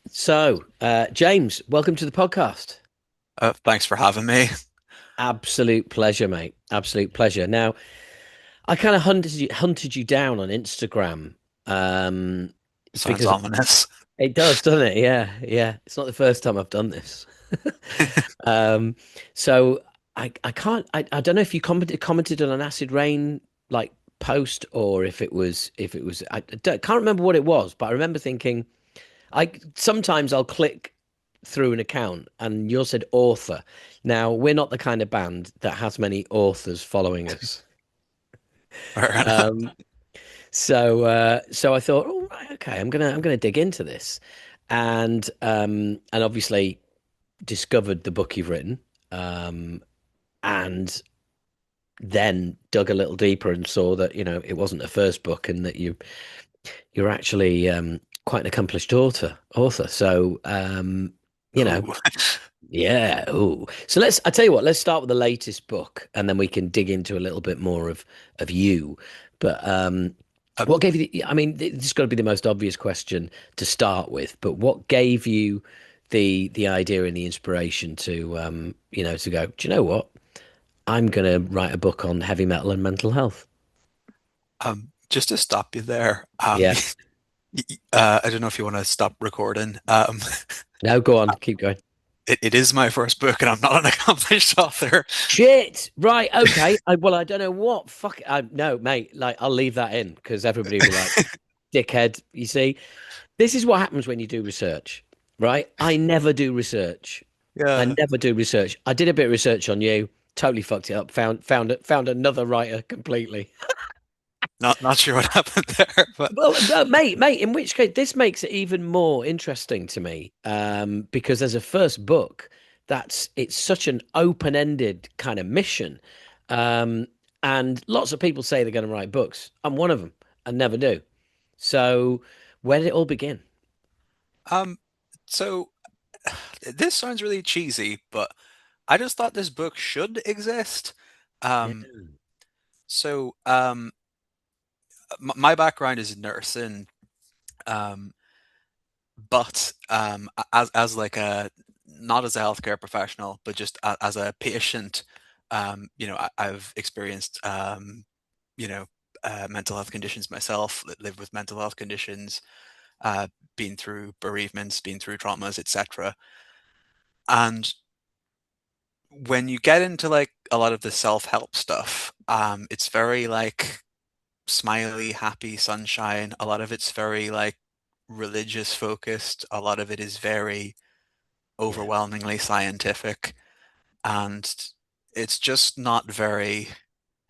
So, James, welcome to the podcast. Thanks for having me. Absolute pleasure, mate. Absolute pleasure. Now, I kind of hunted you down on Instagram, um, Sounds because ominous. it does, doesn't it? Yeah, yeah. It's not the first time I've done this. Um, so I can't. I don't know if you commented on an Acid Rain like post or if it was. Can't remember what it was, but I remember thinking. I sometimes I'll click through an account and you said author. Now, we're not the kind of band that has many authors following us. Fair enough. Um, so I thought, oh, right, okay, I'm gonna dig into this, and obviously discovered the book you've written, um, and then dug a little deeper and saw that it wasn't a first book and that you're actually quite an accomplished author. So you know. Ooh. Yeah. Oh, so I tell you what, let's start with the latest book and then we can dig into a little bit more of you. But Um, what gave you I mean, this has got to be the most obvious question to start with, but what gave you the idea and the inspiration to go, do you know what? I'm gonna write a book on heavy metal and mental health. just to stop you there, Yeah. I don't know if you want to stop recording. No, go on, keep going. It is my first book, and I'm not an accomplished author. Shit. Right. Okay. Well, I don't know what. Fuck. No, mate. Like, I'll leave that in because everybody will be like, dickhead. You see, this is what happens when you do research, right? I never do research. I Yeah, never do research. I did a bit of research on you, totally fucked it up. Found another writer completely. not sure what happened there, but Well, no, mate. In which case, this makes it even more interesting to me, because as a first book, it's such an open-ended kind of mission, um, and lots of people say they're going to write books. I'm one of them. I never do. So, where did it all begin? um, so this sounds really cheesy, but I just thought this book should exist. Yeah. Um, so my background is nursing. Um, but as like a not as a healthcare professional, but just as a patient, I've experienced you know mental health conditions myself, live with mental health conditions, been through bereavements, been through traumas, etc. And when you get into like a lot of the self-help stuff, it's very like smiley, happy, sunshine. A lot of it's very like religious focused. A lot of it is very Yeah. overwhelmingly scientific, and it's just not very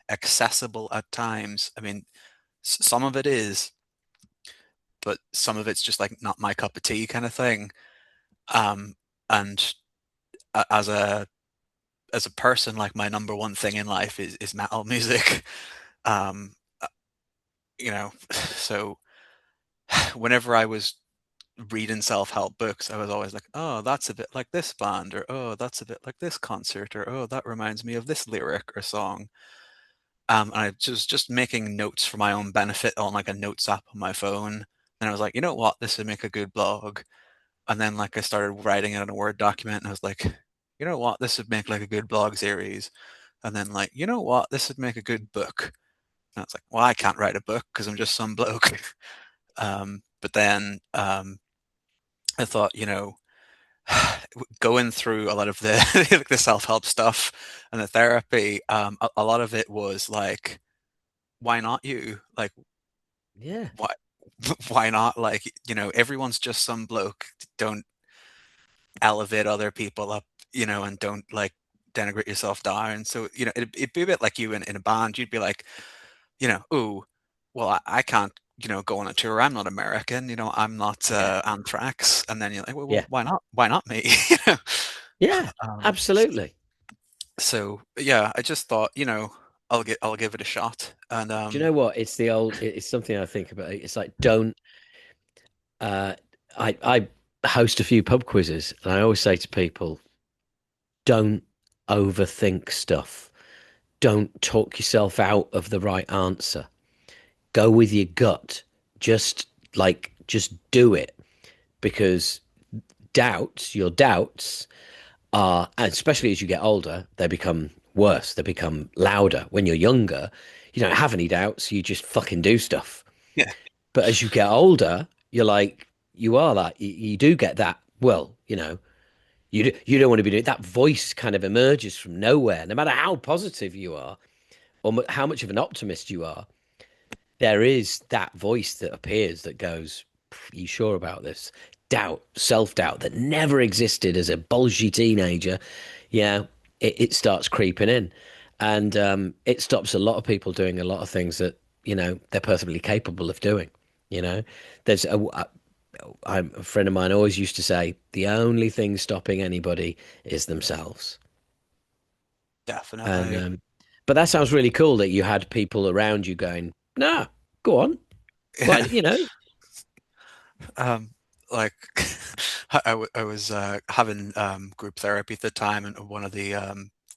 accessible at times. I mean, some of it is, but some of it's just like not my cup of tea kind of thing. Um, and as a person, like my number one thing in life is metal music. Um, uh, so whenever I was reading self-help books, I was always like, oh, that's a bit like this band, or oh, that's a bit like this concert, or oh, that reminds me of this lyric or song. And I was just making notes for my own benefit on like a notes app on my phone. And I was like, you know what, this would make a good blog. And then like I started writing it in a Word document, and I was like, you know what, this would make like a good blog series. And then like, you know what, this would make a good book. And I was like, well, I can't write a book because I'm just some bloke. But then I thought, going through a lot of the like the self-help stuff and the therapy, a lot of it was like, why not you? Like, Yeah. why why not? Like, everyone's just some bloke. Don't elevate other people up, and don't like denigrate yourself down. So, it'd be a bit like you in a band. You'd be like, oh, well, I can't, go on a tour. I'm not American, I'm not Yeah. Anthrax. And then you're like, well, Yeah. why not? Why not me? You know? Yeah. Um, Absolutely. so yeah, I just thought, I'll give it a shot. And Do you know what? It's something I think about. It's like, don't, uh, I host a few pub quizzes and I always say to people, don't overthink stuff. Don't talk yourself out of the right answer. Go with your gut. just just do it because your doubts are, and especially as you get older, they become worse. They become louder. When you're younger, you don't have any doubts. You just fucking do stuff. Yeah. But as you get older, you're like, you are that. You do get that. Well, you don't want to be doing that. Voice kind of emerges from nowhere. No matter how positive you are or how much of an optimist you are, there is that voice that appears that goes, "Are you sure about this?" Doubt, self doubt that never existed as a bulgy teenager. Yeah, it starts creeping in. And it stops a lot of people doing a lot of things that, they're perfectly capable of doing. You know, there's a friend of mine always used to say, the only thing stopping anybody is themselves. And Definitely. but that sounds really cool that you had people around you going, nah, go on. Why, Yeah. Um, like I was having group therapy at the time, and one of the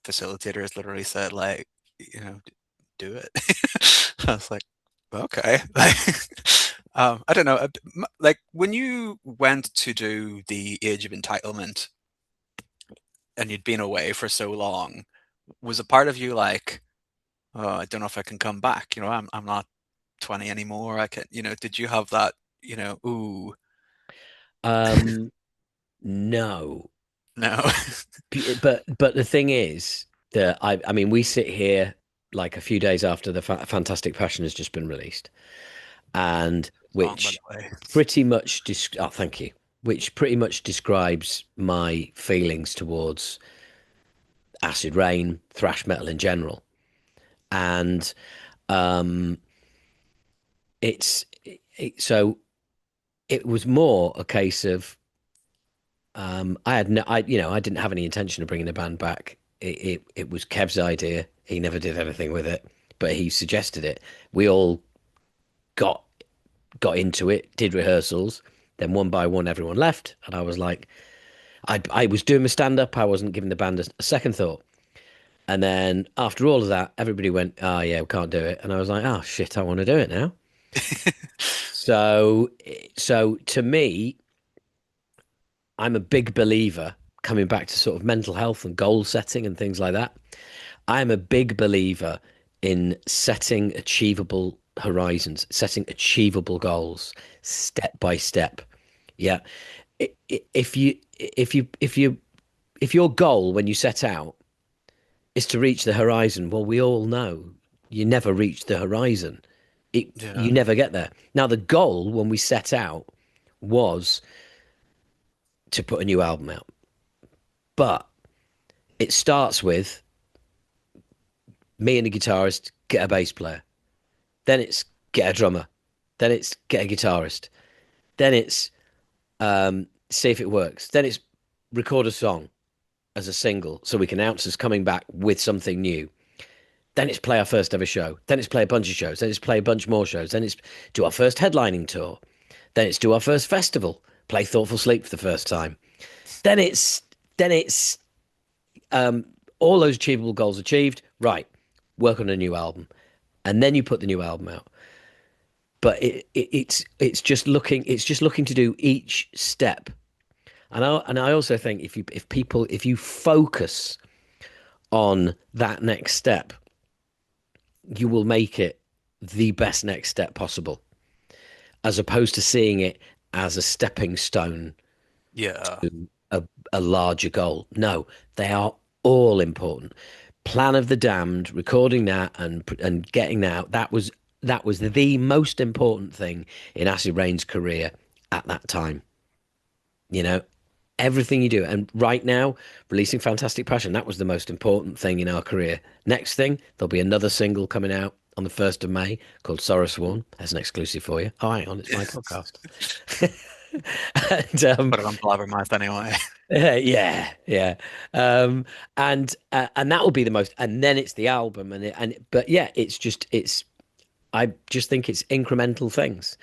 facilitators literally said, like, do it. I was like, okay. Like, I don't know. Like when you went to do the Age of Entitlement and you'd been away for so long, was a part of you like, oh, I don't know if I can come back. I'm not 20 anymore. I can, did you have that, ooh, Um, no. no. But the thing is that I mean, we sit here like a few days after the Fantastic Passion has just been released, and Song, by the which way. pretty much oh, thank you. Which pretty much describes my feelings towards acid rain, thrash metal in general, and um, it's so it was more a case of I had no, I didn't have any intention of bringing the band back. It was Kev's idea. He never did anything with it, but he suggested it. We all got got into it, did rehearsals. Then one by one, everyone left, and I was like, I was doing my stand up. I wasn't giving the band a second thought. And then after all of that, everybody went, "Oh yeah, we can't do it." And I was like, "Oh shit, I want to do it now." So, so to me, I'm a big believer coming back to sort of mental health and goal setting and things like that. I'm a big believer in setting achievable horizons, setting achievable goals step by step. Yeah. If your goal when you set out is to reach the horizon, well, we all know you never reach the horizon. You Yeah. never get there. Now, the goal when we set out was to put a new album out, but it starts with me and the guitarist get a bass player. Then it's get a drummer. Then it's get a guitarist. Then it's see if it works. Then it's record a song as a single so we can announce us coming back with something new. Then it's play our first ever show. Then it's play a bunch of shows. Then it's play a bunch more shows. Then it's do our first headlining tour. Then it's do our first festival. Play Thoughtful Sleep for the first time. Then it's um, all those achievable goals achieved. Right, work on a new album, and then you put the new album out. But it's just looking to do each step. And I also think if you focus on that next step, you will make it the best next step possible, as opposed to seeing it as a stepping stone Yeah. to a larger goal. No, they are all important. Plan of the Damned, recording that and getting that out, that was the most important thing in Acid Rain's career at that time. You know, everything you do. And right now, releasing Fantastic Passion, that was the most important thing in our career. Next thing, there'll be another single coming out on the 1st of May called Sorrow Sworn. That's an exclusive for you. Oh, hang on, it's my podcast. and Put it on Blabbermouth anyway. yeah, yeah. And that will be the most, and then it's the album, but yeah, I just think it's incremental things.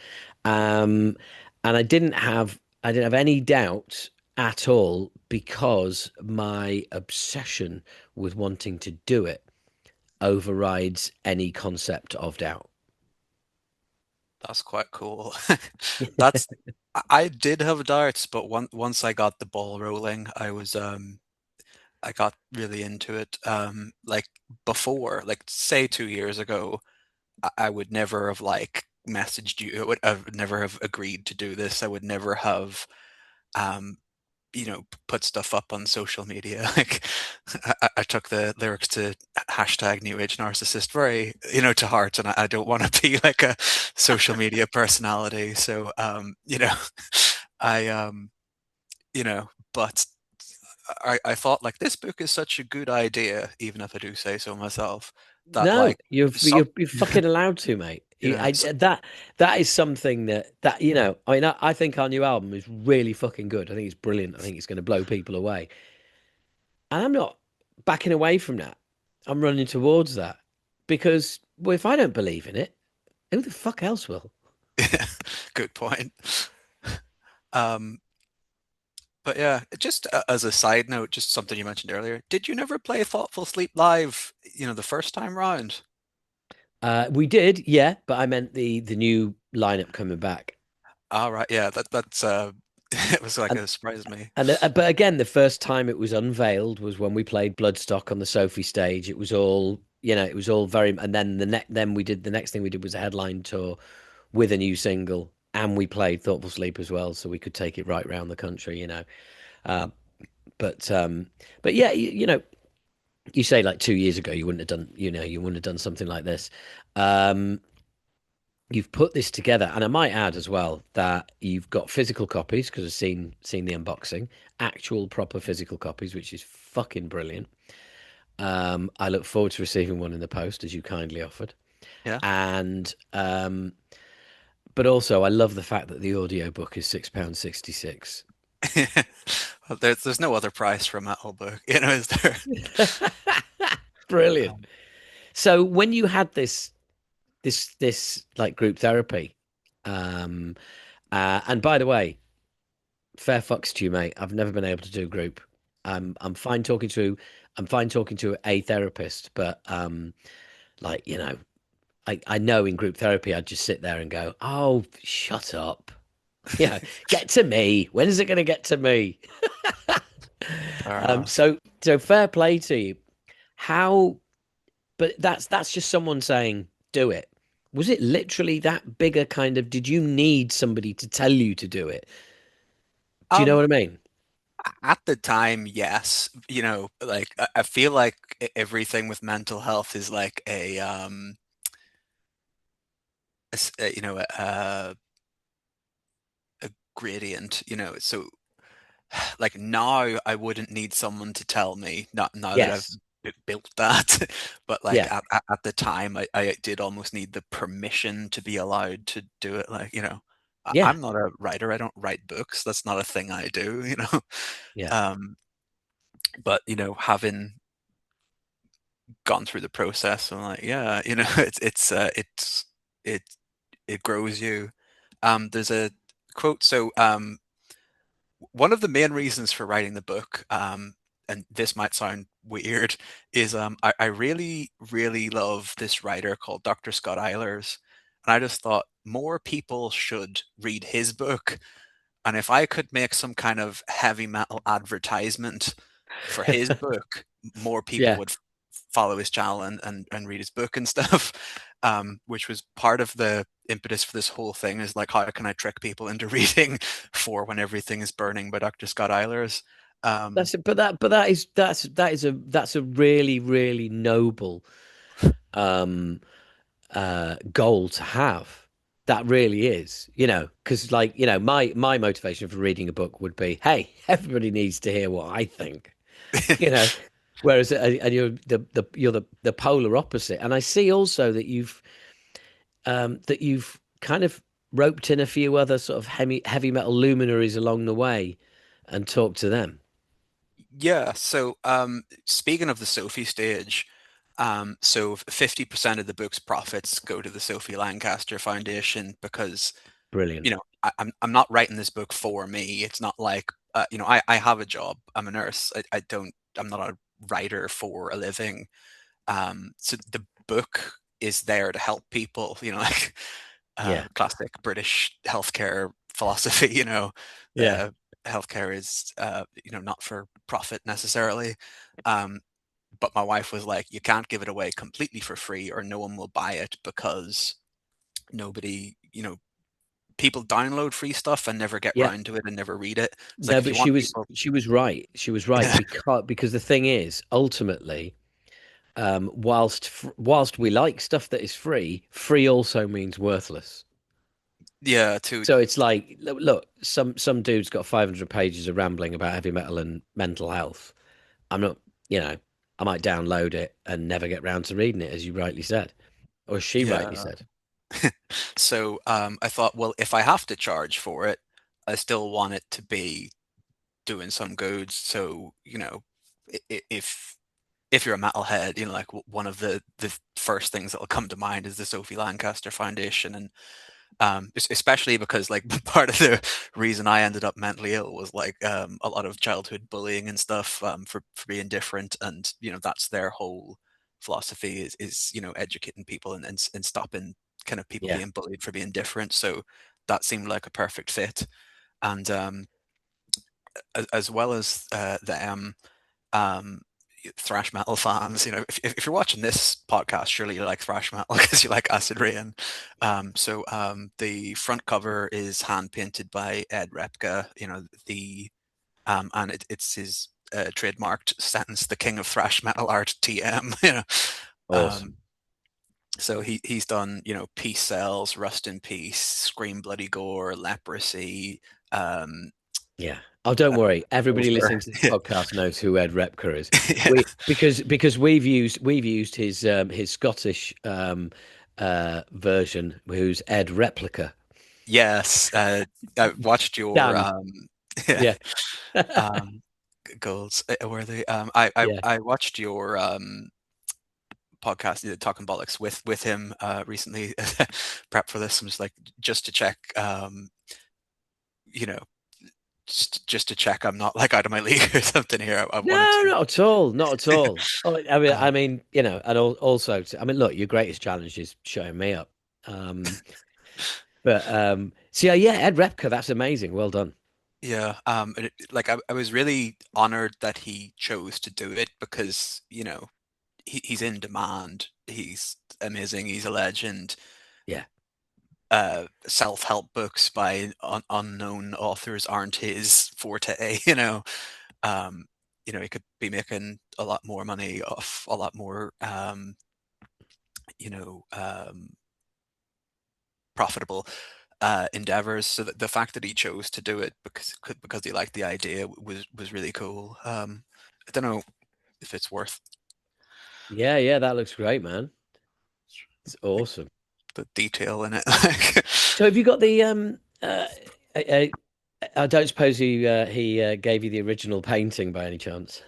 Um, and I didn't have any doubt at all because my obsession with wanting to do it overrides any concept of doubt. That's quite cool. That's I did have darts, but once I got the ball rolling, I got really into it. Like before, like say 2 years ago, I would never have like messaged you. I would never have agreed to do this. I would never have um put stuff up on social media. Like I took the lyrics to hashtag New Age Narcissist very, to heart, and I don't want to be like a social media personality. So, I, but I thought like this book is such a good idea, even if I do say so myself, that No, like some, you're fucking allowed to, mate. you know, s That is something that I mean, I think our new album is really fucking good. I think it's brilliant. I think it's going to blow people away, and I'm not backing away from that. I'm running towards that because, well, if I don't believe in it, who the fuck else will? good point. Um, But yeah, just as a side note, just something you mentioned earlier, did you never play Thoughtful Sleep live, the first time round? We did, yeah, but I meant the new lineup coming back. All right, yeah, that's it was like And a surprise to me. but again, the first time it was unveiled was when we played Bloodstock on the Sophie stage. It was all, it was all very. And then then we did the next thing we did was a headline tour with a new single, and we played Thoughtful Sleep as well, so we could take it right round the country. Uh, but but yeah, you say like 2 years ago you wouldn't have done, you wouldn't have done something like this. Um, you've put this together, and I might add as well that you've got physical copies because I've seen the unboxing, actual proper physical copies, which is fucking brilliant. I look forward to receiving one in the post as you kindly offered, Yeah. and but also I love the fact that the audiobook is £6.66. Well, there's no other price for a metal book, is there? Brilliant. Um, So when you had this like group therapy, um, and by the way, fair fucks to you, mate. I've never been able to do group. I'm fine talking to I'm fine talking to a therapist, but like I know in group therapy I'd just sit there and go, "Oh, shut up." Get to me. When is it going to get to me? Fair enough. So fair play to you. How? But that's just someone saying, "Do it." Was it literally that bigger kind of? Did you need somebody to tell you to do it? Do you know Um, what I mean? at the time, yes, like I feel like everything with mental health is like a s- a, you know, a gradient, so like now I wouldn't need someone to tell me, not now that I've Yes. built that. But like Yeah. at the time I did almost need the permission to be allowed to do it. Like, Yeah. I'm not a writer. I don't write books. That's not a thing I do. Yeah. Um, but having gone through the process, I'm like, yeah, it it grows you. There's a quote. So one of the main reasons for writing the book, and this might sound weird, is I really, really love this writer called Dr. Scott Eilers. And I just thought more people should read his book. And if I could make some kind of heavy metal advertisement for his book, more people Yeah. would follow his channel and read his book and stuff. Which was part of the impetus for this whole thing is like, how can I trick people into reading For When Everything is Burning by Dr. Scott Eilers? Um, That's it. But that's a really, really noble um goal to have. That really is, because like, my motivation for reading a book would be, hey, everybody needs to hear what I think, you know. Whereas and you're the polar opposite. And I see also that you've kind of roped in a few other sort of heavy metal luminaries along the way and talked to them. yeah, so speaking of the Sophie stage, so 50% of the book's profits go to the Sophie Lancaster Foundation because Brilliant. I'm not writing this book for me. It's not like I have a job. I'm a nurse. I'm not a writer for a living. So the book is there to help people. Like Yeah. Classic British healthcare philosophy, Yeah. healthcare is, not for profit necessarily. Um, but my wife was like, you can't give it away completely for free or no one will buy it because nobody, people download free stuff and never get Yeah. round to it and never read it. It's like No, if you but want people, she was right. She was right yeah, because the thing is, ultimately, whilst we like stuff that is free, free also means worthless. yeah, to So it's like, look, some dude's got 500 pages of rambling about heavy metal and mental health. I'm not, you know, I might download it and never get round to reading it, as you rightly said, or she rightly yeah. said. So I thought, well, if I have to charge for it, I still want it to be doing some good. So, if you're a metalhead, like one of the first things that will come to mind is the Sophie Lancaster Foundation, and especially because like part of the reason I ended up mentally ill was like a lot of childhood bullying and stuff for being different, and that's their whole philosophy is educating people and stopping kind of people Yeah, being bullied for being different. So that seemed like a perfect fit, and as well as them. Um, thrash metal fans, if you're watching this podcast, surely you like thrash metal because you like Acid Rain. So the front cover is hand painted by Ed Repka, and it's his trademarked sentence, "The King of Thrash Metal Art, TM." Um, awesome. so he's done, Peace Cells, Rust in Peace, Scream Bloody Gore, Leprosy, um, Yeah. Oh, don't worry. Everybody listening Over. to this podcast knows who Ed Repka is. Yeah. We because we've used his Scottish version, who's Ed Replica. Yes, I watched your Dan. yeah, Yeah. um, goals. Were they? I Yeah. I watched your podcast, talking bollocks with him recently. Prep for this, I'm just like just to check, you know, just to check I'm not like out of my league or something here. I wanted No, to. not at all. Not at all. Oh, I mean, Um, and also, I mean, look, your greatest challenge is showing me up. Um, but so yeah, Ed Repka, that's amazing. Well done. yeah, like I was really honored that he chose to do it because he's in demand. He's amazing. He's a legend. Yeah. Self-help books by unknown authors aren't his forte. Um, he could be making a lot more money off a lot more, you know, um, profitable endeavors. So that the fact that he chose to do it because he liked the idea was really cool. I don't know if it's worth Yeah, yeah, that looks great, man. It's like awesome. the detail in it. Like, So have you got the I, I don't suppose he gave you the original painting by any chance?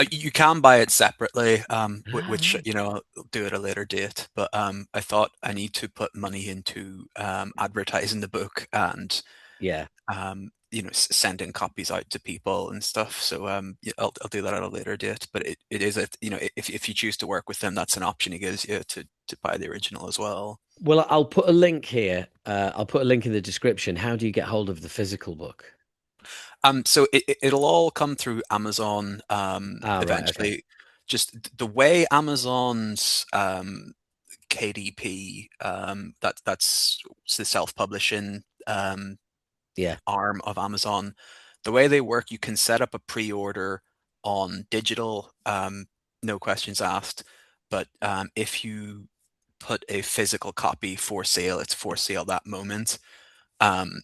you can buy it separately, Ah, which right. I'll do at a later date. But I thought I need to put money into advertising the book and Yeah. sending copies out to people and stuff. So yeah, I'll do that at a later date. But it is if you choose to work with them, that's an option he gives you to buy the original as well. Well, I'll put a link here. I'll put a link in the description. How do you get hold of the physical book? So it'll all come through Amazon Ah, right. Okay. eventually. Just the way Amazon's KDP, that's the self-publishing Yeah. arm of Amazon. The way they work, you can set up a pre-order on digital, no questions asked. But if you put a physical copy for sale, it's for sale that moment. And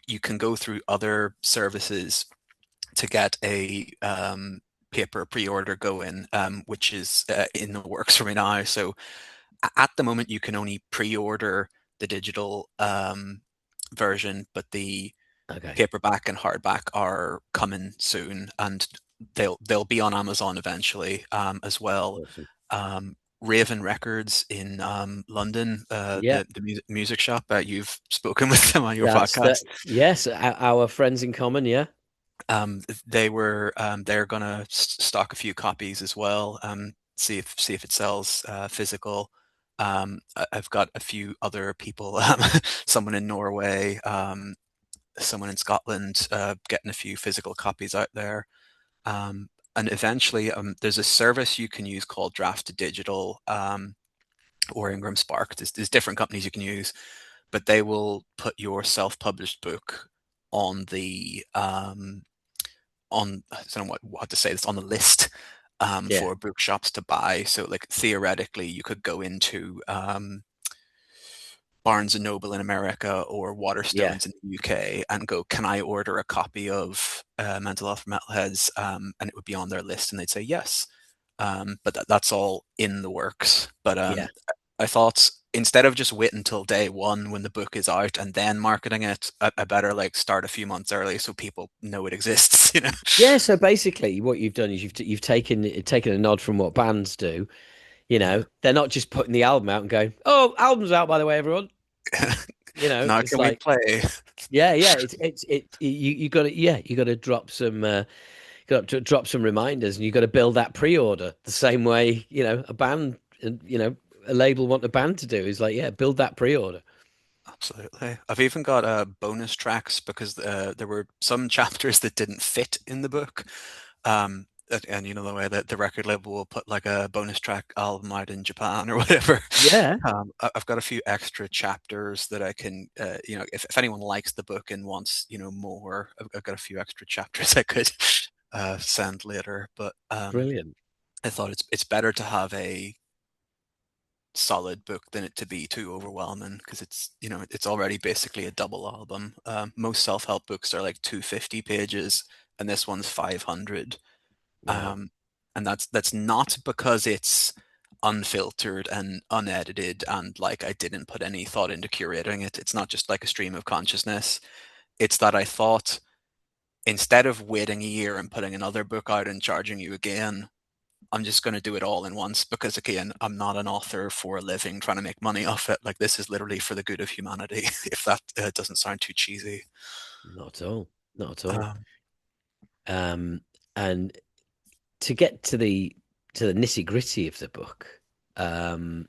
you can go through other services to get a paper pre-order going, which is in the works for me now. So at the moment, you can only pre-order the digital version, but the Okay. paperback and hardback are coming soon, and they'll be on Amazon eventually as well. Awesome. Raven Records in London, Yeah. the music shop. You've spoken with them on your That's that. podcast. Yes, our friends in common. Yeah. They're gonna stock a few copies as well. See if it sells physical. I've got a few other people, someone in Norway, someone in Scotland, getting a few physical copies out there. And eventually, there's a service you can use called Draft to Digital, or Ingram Spark. There's different companies you can use, but they will put your self-published book on the I don't know what to say this, on the list, Yeah, for bookshops to buy. So like theoretically, you could go into Barnes and Noble in America or yeah, Waterstones in the UK and go, can I order a copy of Mental Health for Metalheads? And it would be on their list, and they'd say yes. But that's all in the works. But yeah. I thought instead of just wait until day one when the book is out and then marketing it, I better like start a few months early so people know it exists, you know? Yeah, so basically what you've done is you've taken a nod from what bands do. You know, they're not just putting the album out and going, "Oh, album's out by the way, everyone." You know, Now it's can we like, play? yeah, yeah, you got to, yeah, you got to drop some got to drop some reminders, and you got to build that pre-order the same way, you know, a band, you know, a label want a band to do is like, yeah, build that pre-order. Absolutely. I've even got bonus tracks because there were some chapters that didn't fit in the book. And you know the way that the record label will put like a bonus track album out in Japan or whatever. Yeah, I've got a few extra chapters that I can, you know, if anyone likes the book and wants, you know, more, I've got a few extra chapters I could send later. But brilliant. I thought it's better to have a solid book than it to be too overwhelming because it's, you know, it's already basically a double album. Most self-help books are like 250 pages and this one's 500. Wow. um, and that's not because it's unfiltered and unedited and like I didn't put any thought into curating it. It's not just like a stream of consciousness. It's that I thought instead of waiting a year and putting another book out and charging you again, I'm just going to do it all in once because again, I'm not an author for a living trying to make money off it. Like this is literally for the good of humanity. If that doesn't sound too cheesy. Not at all. Not at all. Um, Um, and to get to the nitty-gritty of the book, um,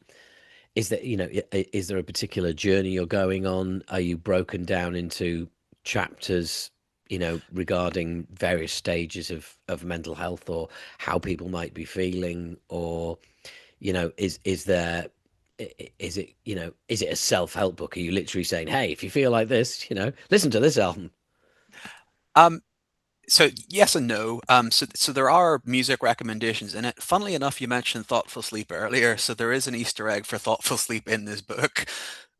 is that, you know, is there a particular journey you're going on? Are you broken down into chapters, you know, regarding various stages of mental health or how people might be feeling, or, you know, is there is it, you know, is it a self-help book? Are you literally saying, hey, if you feel like this, you know, listen to this album? um, so yes and no. So there are music recommendations in it. Funnily enough, you mentioned Thoughtful Sleep earlier, so there is an Easter egg for Thoughtful Sleep in this book.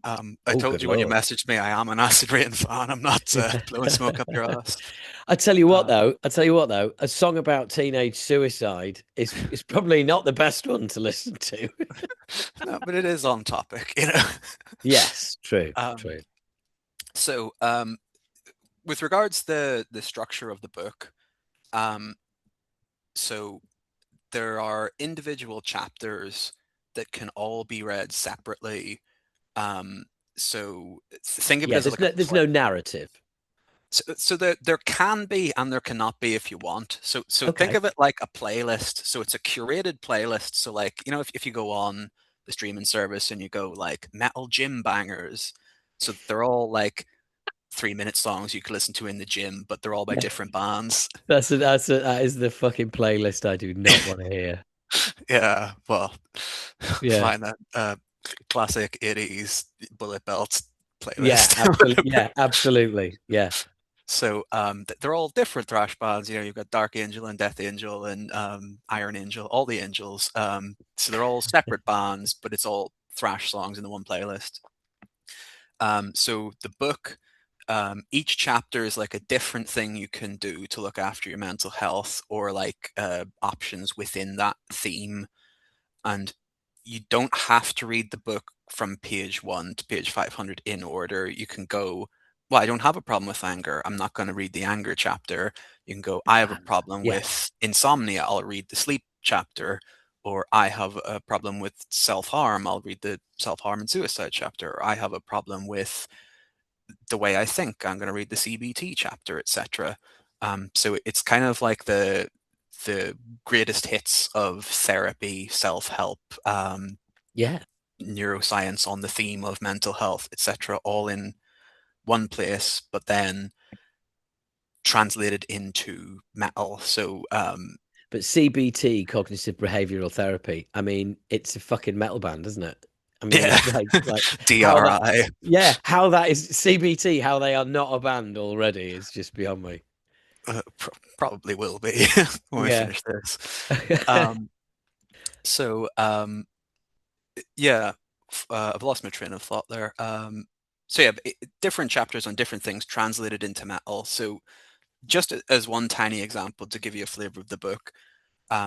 I Oh, told good you when you Lord. messaged me, I am an Acid Rain fan. I'm not blowing smoke up your ass. I tell you what, Uh, though. I tell you what, though. A song about teenage suicide is probably not the best one to listen to. no, but it is on topic, you know. Yes, true, Um, true. so with regards to the structure of the book, um, so there are individual chapters that can all be read separately. Um, so think of it Yeah, as like a there's play. no narrative. So there can be and there cannot be if you want. So think Okay. of it like a playlist. So it's a curated playlist. So like, you know, if you go on the streaming service and you go like metal gym bangers, so they're all like 3 minute songs you could listen to in the gym, but they're all by Yeah, different bands. that is the fucking playlist I do not want to hear. Yeah, well, Yeah, find that classic 80s bullet belt yeah, playlist or absolutely. whatever. Yeah, absolutely. Yeah, So they're all different thrash bands. You know, you've got Dark Angel and Death Angel and Iron Angel, all the Angels. So they're all separate bands, but it's all thrash songs in the one playlist. So the book, each chapter is like a different thing you can do to look after your mental health or like options within that theme. And you don't have to read the book from page 1 to page 500 in order. You can go, well, I don't have a problem with anger. I'm not going to read the anger chapter. You can go, I have a problem yeah, with insomnia. I'll read the sleep chapter. Or I have a problem with self-harm. I'll read the self-harm and suicide chapter. Or I have a problem with the way I think. I'm going to read the CBT chapter, etc. So it's kind of like the greatest hits of therapy, self-help, yeah. neuroscience on the theme of mental health, etc., all in one place, but then translated into metal. So But CBT, cognitive behavioral therapy, I mean, it's a fucking metal band, isn't it? I mean, yeah, it's like how that, DRI yeah, how that is CBT, how they are not a band already is just beyond me. probably will be when we Yeah. finish this. Um, so yeah, I've lost my train of thought there. So yeah, different chapters on different things translated into metal. So just as one tiny example to give you a flavor of the book,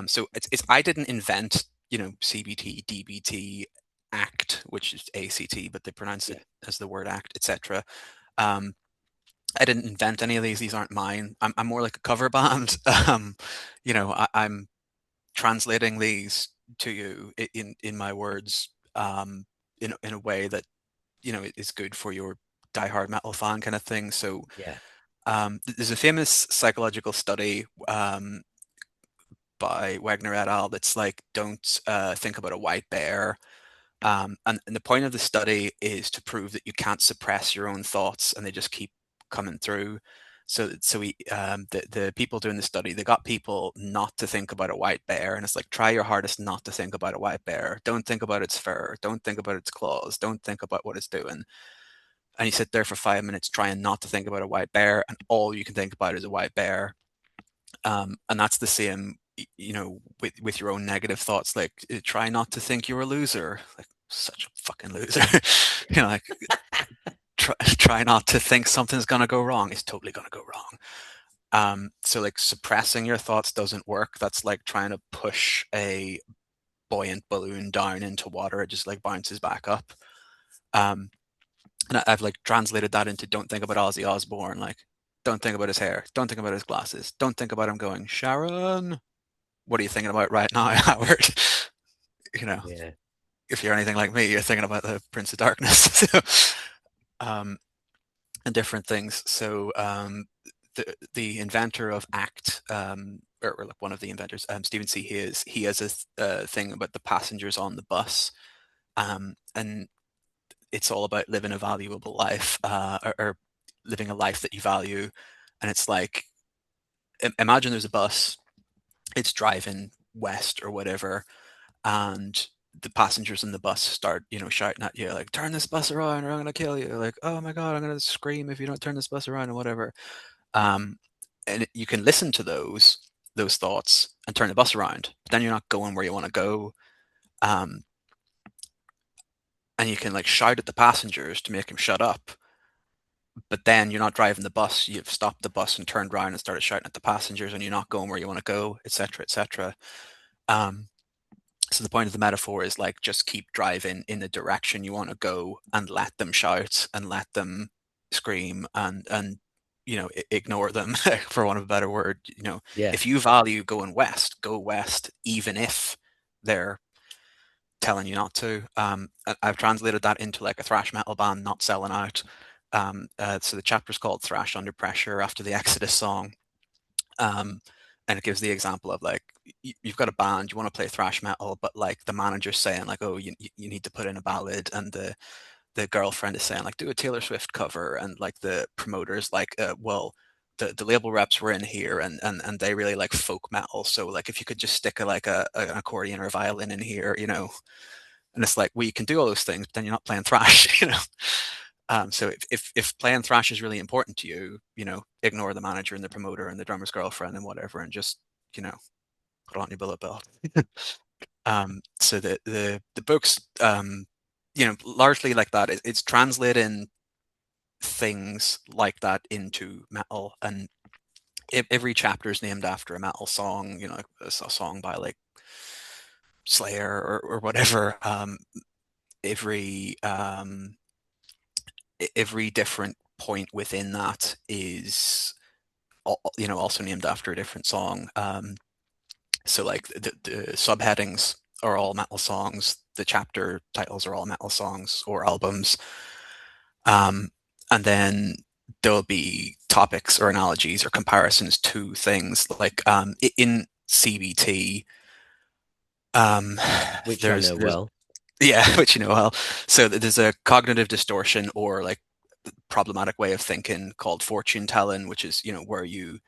so it's I didn't invent, CBT, DBT, ACT, which is ACT, but they pronounce it Yeah. as the word ACT, etc. Um, I didn't invent any of these. These aren't mine. I'm more like a cover band. I'm translating these to you in my words, in a way that is good for your diehard metal fan kind of thing. So Yeah. there's a famous psychological study by Wagner et al. That's like, don't think about a white bear. And the point of the study is to prove that you can't suppress your own thoughts and they just keep coming through. The people doing the study, they got people not to think about a white bear, and it's like, try your hardest not to think about a white bear. Don't think about its fur. Don't think about its claws. Don't think about what it's doing. And you sit there for 5 minutes trying not to think about a white bear, and all you can think about is a white bear. And that's the same, with your own negative thoughts. Like, try not to think you're a loser. Like, such a fucking loser. Like, try not to think something's gonna go wrong. It's totally gonna go wrong. So like, suppressing your thoughts doesn't work. That's like trying to push a buoyant balloon down into water. It just like bounces back up. Um, and I've like translated that into, don't think about Ozzy Osbourne. Like, don't think about his hair. Don't think about his glasses. Don't think about him going, Sharon, what are you thinking about right now, Howard? You know, Yeah. if you're anything like me, you're thinking about the Prince of Darkness. So, um, and different things. So the inventor of ACT, or like one of the inventors, Stephen C. He has a thing about the passengers on the bus, and it's all about living a valuable life, or living a life that you value. And it's like, imagine there's a bus, it's driving west or whatever, and the passengers in the bus start, shouting at you like, "Turn this bus around, or I'm gonna kill you!" Like, "Oh my God, I'm gonna scream if you don't turn this bus around," or whatever. Um, and you can listen to those thoughts and turn the bus around, but then you're not going where you want to go. Um, and you can like shout at the passengers to make them shut up, but then you're not driving the bus. You've stopped the bus and turned around and started shouting at the passengers, and you're not going where you want to go, etc., etc. Um, So the point of the metaphor is like, just keep driving in the direction you want to go and let them shout and let them scream, and ignore them, for want of a better word. Yeah. If you value going west, go west, even if they're telling you not to. I've translated that into like a thrash metal band not selling out. So the chapter's called Thrash Under Pressure, after the Exodus song. Um, and it gives the example of like, you've got a band, you want to play thrash metal, but like the manager's saying like, oh, you need to put in a ballad, and the girlfriend is saying like, do a Taylor Swift cover, and like the promoter's like, well, the label reps were in here, and they really like folk metal, so like, if you could just stick an accordion or a violin in here, and it's like, well, you can do all those things, but then you're not playing thrash, So if playing thrash is really important to you, ignore the manager and the promoter and the drummer's girlfriend and whatever, and just, put on your bullet belt. So the books, largely like that. It's translating things like that into metal, and every chapter is named after a metal song. Like a song by like Slayer or whatever. Every every different point within that is, also named after a different song. So like the subheadings are all metal songs. The chapter titles are all metal songs or albums. Um, and then there'll be topics or analogies or comparisons to things like, in CBT. Um, Which I there's know there's well. Yeah, which you know well. So there's a cognitive distortion or like problematic way of thinking called fortune telling, which is, where you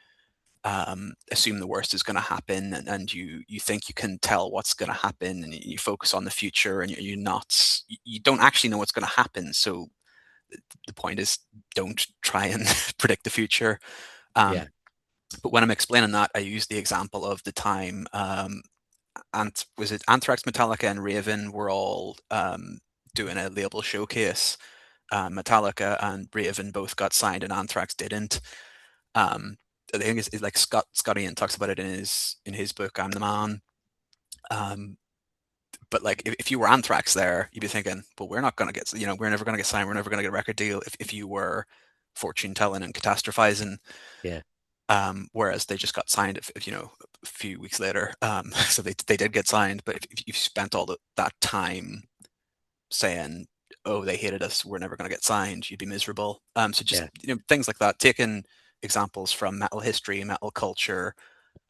assume the worst is going to happen, and you think you can tell what's going to happen, and you focus on the future, and you're not, you don't actually know what's going to happen. So the point is, don't try and predict the future. Yeah, Um, but when I'm explaining that, I use the example of the time, was it Anthrax, Metallica, and Raven were all doing a label showcase. Metallica and Raven both got signed, and Anthrax didn't. Um, I think it's like Scott Ian talks about it in his book I'm the Man. Um, but like if you were Anthrax there, you'd be thinking, well, we're not going to get, we're never going to get signed. We're never going to get a record deal. If you were fortune telling and catastrophizing, yeah, whereas they just got signed, a few weeks later. So they did get signed. But if you've spent all that time saying, "Oh, they hated us. We're never going to get signed," you'd be miserable. So just yeah. things like that. Taking examples from metal history, metal culture,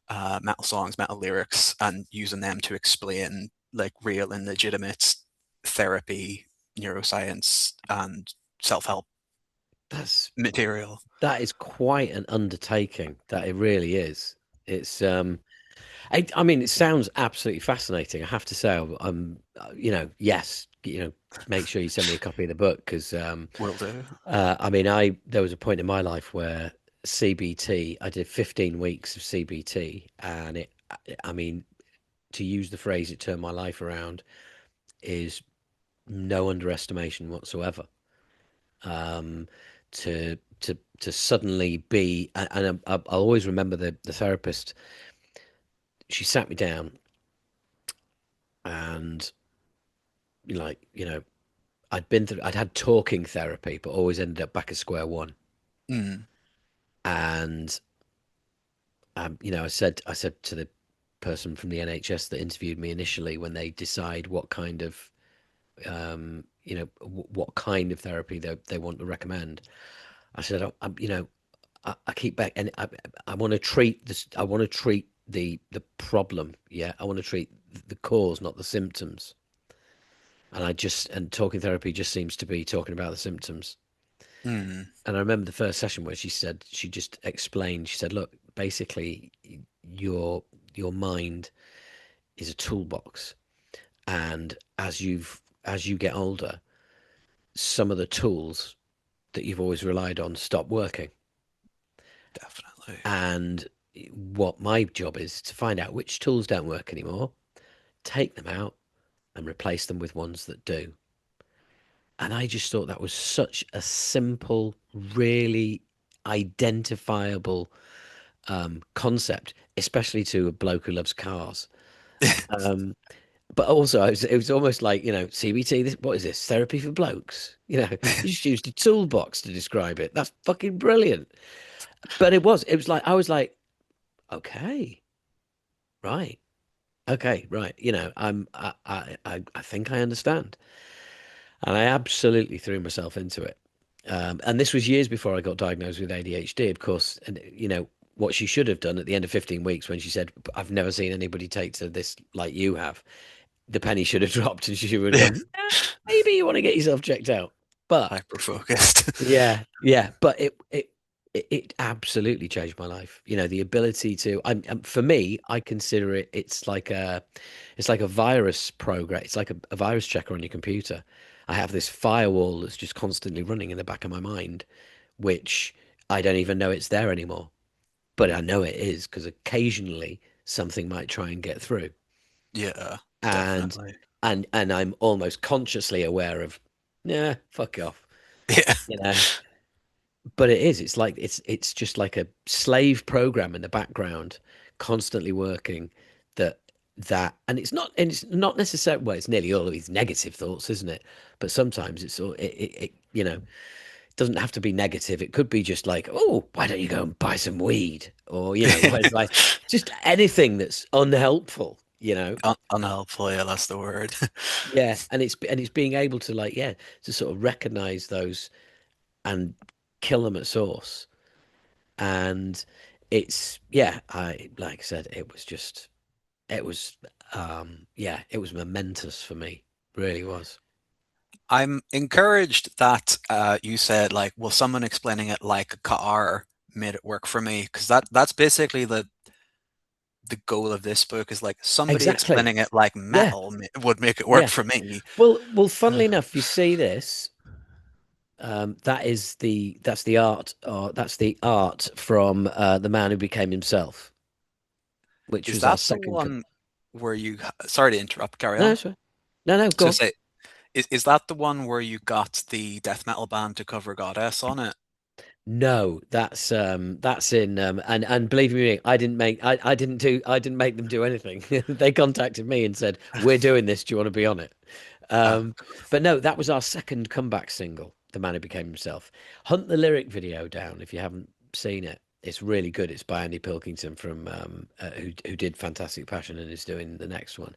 metal songs, metal lyrics, and using them to explain like real and legitimate therapy, neuroscience, and self-help That's material. that is quite an undertaking. That it really is. It's I mean, it sounds absolutely fascinating. I have to say, yes, make sure you send me a copy of the book because, Will do. I mean, there was a point in my life where CBT, I did 15 weeks of CBT, and I mean, to use the phrase, it turned my life around is no underestimation whatsoever. Um, to suddenly be, and I'll always remember the therapist. She sat me down and like, I'd had talking therapy, but always ended up back at square one. Mm, And I said to the person from the NHS that interviewed me initially, when they decide what kind of, what kind of therapy they want to recommend, I said, I keep back, and I want to treat this. I want to treat the problem. Yeah, I want to treat the cause, not the symptoms. And talking therapy just seems to be talking about the symptoms. mm, And I remember the first session where she just explained, she said, look, basically your your mind is a toolbox. And as you get older, some of the tools that you've always relied on stop working. definitely. And what my job is to find out which tools don't work anymore, take them out and replace them with ones that do. And I just thought that was such a simple, really identifiable concept, especially to a bloke who loves cars. Um, but also, it was almost like, CBT, what is this? Therapy for blokes? You just used a toolbox to describe it. That's fucking brilliant. But it was like, I was like, okay, right. Okay, right. I think I understand. And I absolutely threw myself into it. And this was years before I got diagnosed with ADHD, of course. And, what she should have done at the end of 15 weeks when she said, I've never seen anybody take to this like you have, the penny should have dropped and she would have gone, maybe you want to get yourself checked out. But Hyper focused. yeah, yeah. But it absolutely changed my life. The ability to, for me, I consider it, it's like a virus program. It's like a virus checker on your computer. I have this firewall that's just constantly running in the back of my mind, which I don't even know it's there anymore. But I know it is because occasionally something might try and get through. Yeah, And definitely. and I'm almost consciously aware of, yeah, fuck off, Yeah. you know. But it is. It's just like a slave program in the background, constantly working. And it's not necessarily, well, it's nearly always negative thoughts, isn't it? But sometimes it's all it doesn't have to be negative. It could be just like, oh, why don't you go and buy some weed? Or, it's like just anything that's unhelpful. Unhelpful, yeah, that's the word. Yeah. And it's being able to, like, yeah, to sort of recognize those and kill them at source. And it's, yeah, I like I said, it was yeah, it was momentous for me, really was. I'm encouraged that you said like, well, someone explaining it like a car made it work for me because that's basically the goal of this book is like somebody Exactly. explaining it like Yeah, metal would make it work yeah. for me. Well, funnily enough, you see this. That's the art, or that's the art from the man who became himself, which Is was our that the second. one where you, sorry to interrupt, carry No, on. sorry. No, no, go So on. say, is that the one where you got the death metal band to cover Goddess on it? No, that's in and believe me, I didn't make them do anything. They contacted me and said, "We're doing this. Do you want to be on it?" Ah, Um, but no, that was our second comeback single, "The Man Who Became Himself." Hunt the lyric video down if you haven't seen it. It's really good. It's by Andy Pilkington from who did Fantastic Passion and is doing the next one.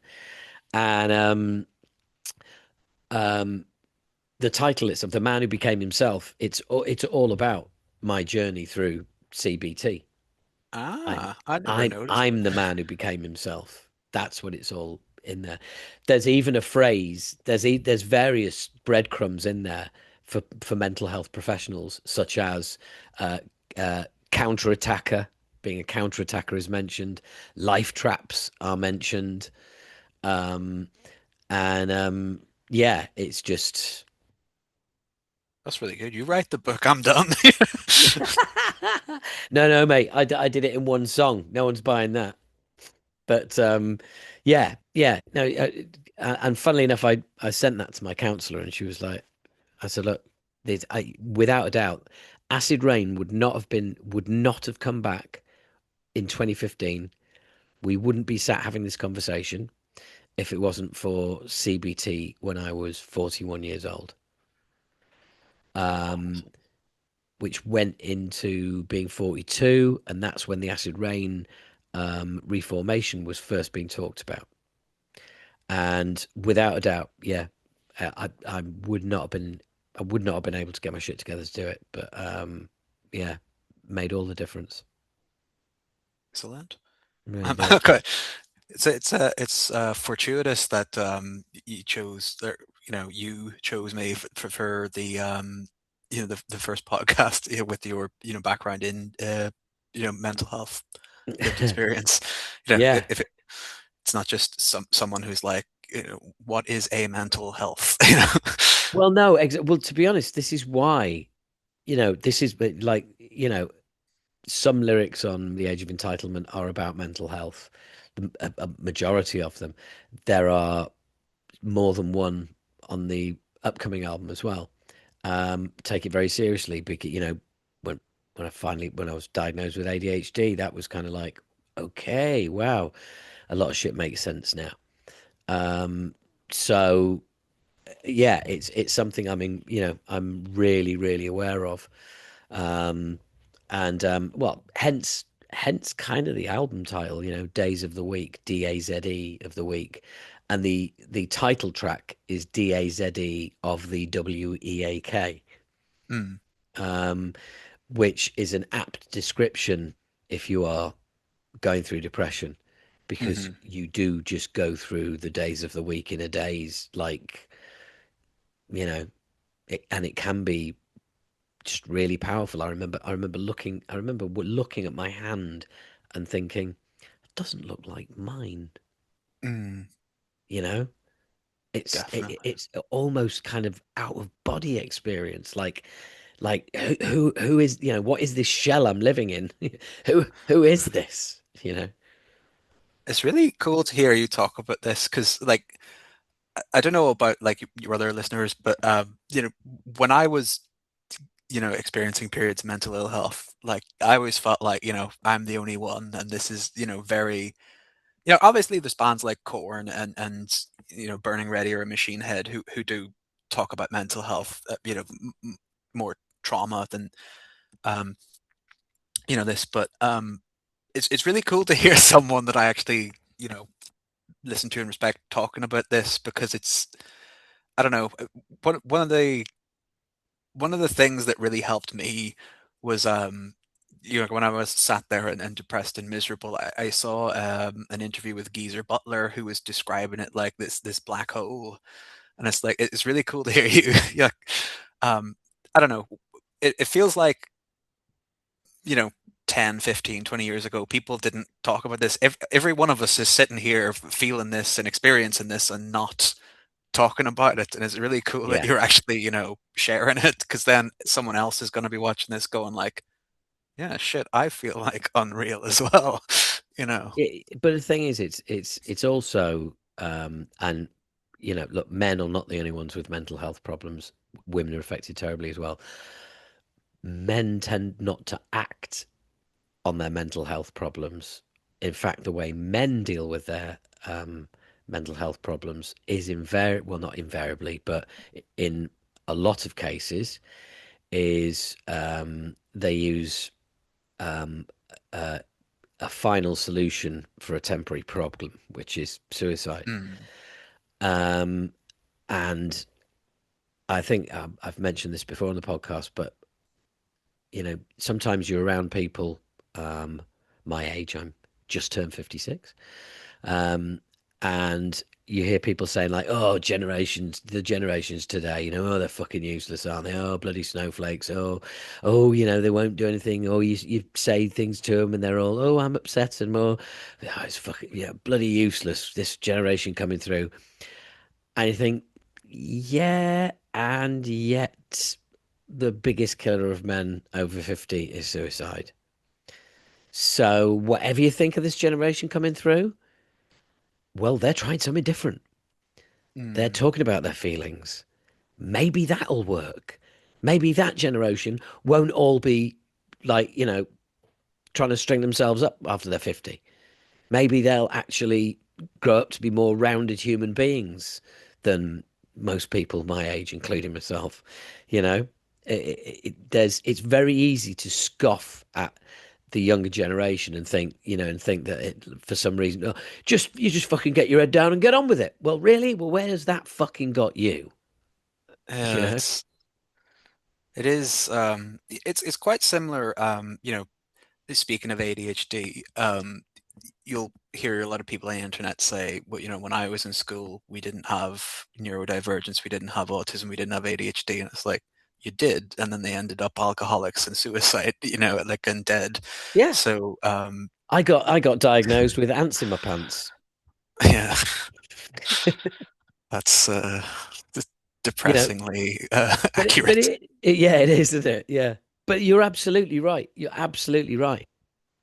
And um, the title is of "The Man Who Became Himself." It's all about my journey through CBT. I'm I never noticed I'm it. the man who became himself. That's what it's all in there. There's even a phrase. There's various breadcrumbs in there for mental health professionals, such as uh, counterattacker. Being a counterattacker is mentioned. Life traps are mentioned, um, and yeah, it's just. That's really good. You write the book, I'm done. No, no, mate. I did it in one song. No one's buying that. But yeah, yeah. No, and funnily enough, I sent that to my counselor, and she was like, I said, look, without a doubt, Acid Rain would not have come back in 2015. We wouldn't be sat having this conversation if it wasn't for CBT when I was 41 years old, um, which went into being 42, and that's when the Acid Rain reformation was first being talked about. And without a doubt, yeah, I would not have been I would not have been able to get my shit together to do it. But yeah, made all the difference. Excellent. Really did. Okay. It's fortuitous that you chose you chose me for the the first podcast with your background in mental health lived experience. Yeah. It's not just someone who's like, what is a mental health? Well, no, well, to be honest, this is why, this is like, some lyrics on The Age of Entitlement are about mental health. A majority of them. There are more than one on the upcoming album as well. Take it very seriously because when when I was diagnosed with ADHD, that was kind of like, okay, wow, a lot of shit makes sense now. Um, so yeah, it's something I'm really really aware of. Um, and well, hence kind of the album title, Days of the Week, DAZE of the week, and the title track is DAZE of the WEAK, Mm, um, which is an apt description if you are going through depression, because hmm you do just go through the days of the week in a daze, like, you know, and it can be just really powerful. I remember looking at my hand and thinking, it doesn't look like mine, mm, you know? definitely. It's almost kind of out of body experience, like who is, what is this shell I'm living in? Who is this, It's really cool to hear you talk about this because, like, I don't know about like your other listeners, but when I was experiencing periods of mental ill health, like I always felt like I'm the only one, and this is very obviously there's bands like Korn and Burning Ready or Machine Head who do talk about mental health, more trauma than um this, but it's really cool to hear someone that I actually listen to and respect talking about this because it's I don't know one of the things that really helped me was when I was sat there and depressed and miserable, I saw an interview with Geezer Butler who was describing it like this black hole, And it's like it's really cool to hear you. Yeah, um, I don't know. It feels like, you know, 10, 15, 20 years ago, people didn't talk about this. Every one of us is sitting here feeling this and experiencing this and not talking about it. And it's really cool that Yeah. you're actually, sharing it, because then someone else is going to be watching this going like, yeah, shit, I feel like unreal as well, you know. But the thing is, it's also and look, men are not the only ones with mental health problems. Women are affected terribly as well. Men tend not to act on their mental health problems. In fact, the way men deal with their mental health problems is well, not invariably, but in a lot of cases, is they use um, uh, a final solution for a temporary problem, which is suicide. Mm, Um, and I think I've mentioned this before on the podcast, but sometimes you're around people um, my age. I'm just turned 56. Um, and you hear people saying like, "Oh, the generations today, oh, they're fucking useless, aren't they? Oh, bloody snowflakes. Oh, they won't do anything. Oh, you say things to them, and they're all, oh, I'm upset, and more, oh, it's fucking, bloody useless. This generation coming through." And you think, yeah, and yet the biggest killer of men over 50 is suicide. So whatever you think of this generation coming through, well, they're trying something different. They're mm. talking about their feelings. Maybe that'll work. Maybe that generation won't all be like, trying to string themselves up after they're 50. Maybe they'll actually grow up to be more rounded human beings than most people my age, including myself. You know, it's very easy to scoff at the younger generation and think, and think that for some reason, oh, you just fucking get your head down and get on with it. Well, really? Well, where has that fucking got you? You Yeah, know? it's quite similar. Speaking of ADHD, you'll hear a lot of people on the internet say, well, when I was in school, we didn't have neurodivergence, we didn't have autism, we didn't have ADHD. And it's like, you did. And then they ended up alcoholics and suicide, like, and dead. Yeah. So, I got diagnosed with ants in my pants. yeah, that's d- You know, depressingly but accurate. yeah, it is, isn't it? Yeah. But you're absolutely right. You're absolutely right.